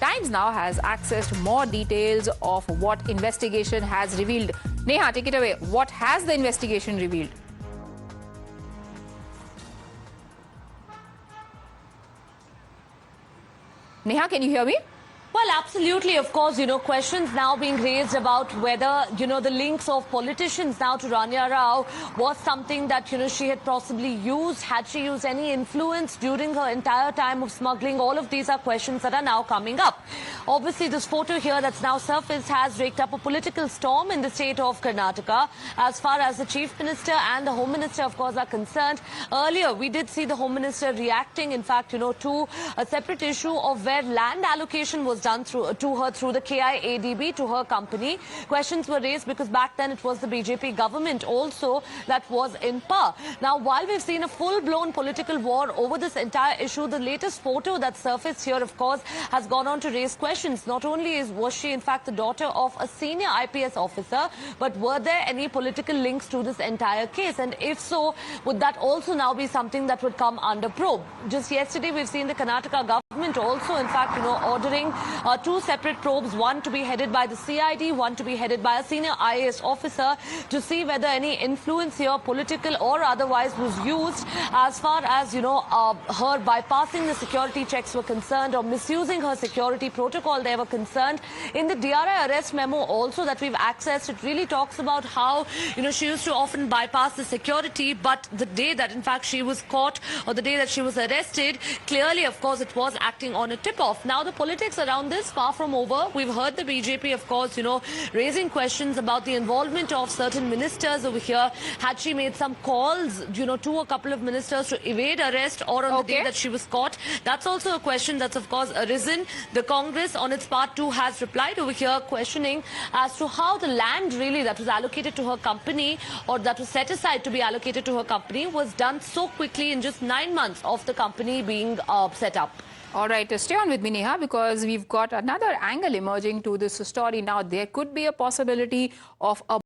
Times now has accessed more details of what investigation has revealed. Neha, take it away. What has the investigation revealed? Neha, can you hear me? Well, absolutely. Of course, questions now being raised about whether, the links of politicians now to Rania Rao was something that, she had possibly used. Had she used any influence during her entire time of smuggling? All of these are questions that are now coming up. Obviously, this photo here that's now surfaced has raked up a political storm in the state of Karnataka as far as the Chief Minister and the Home Minister, of course, are concerned. Earlier, we did see the Home Minister reacting, in fact, to a separate issue of where land allocation was done to her through the KIADB to her company. Questions were raised because back then it was the BJP government also that was in power. Now, while we've seen a full-blown political war over this entire issue, the latest photo that surfaced here, of course, has gone on to raise questions. Not only was she, in fact, the daughter of a senior IPS officer, but were there any political links to this entire case? And if so, would that also now be something that would come under probe? Just yesterday, we've seen the Karnataka government also, in fact, ordering two separate probes, one to be headed by the CID, one to be headed by a senior IAS officer, to see whether any influence here, political or otherwise, was used as far as, her bypassing the security checks were concerned or misusing her security protocol they were concerned. In the DRI arrest memo also that we've accessed, it really talks about how, she used to often bypass the security, but the day that, in fact, she was caught or the day that she was arrested, clearly, of course, it was acting on a tip-off. Now, the politics around this far from over. We've heard the BJP, of course, raising questions about the involvement of certain ministers over here. Had she made some calls, to a couple of ministers to evade arrest or on the day that she was caught? That's also a question that's, of course, arisen. The Congress, on its part too, has replied over here, questioning as to how the land really that was allocated to her company or that was set aside to be allocated to her company was done so quickly in just 9 months of the company being set up. All right, stay on with me, Neha, because we've got another angle emerging to this story now. There could be a possibility of a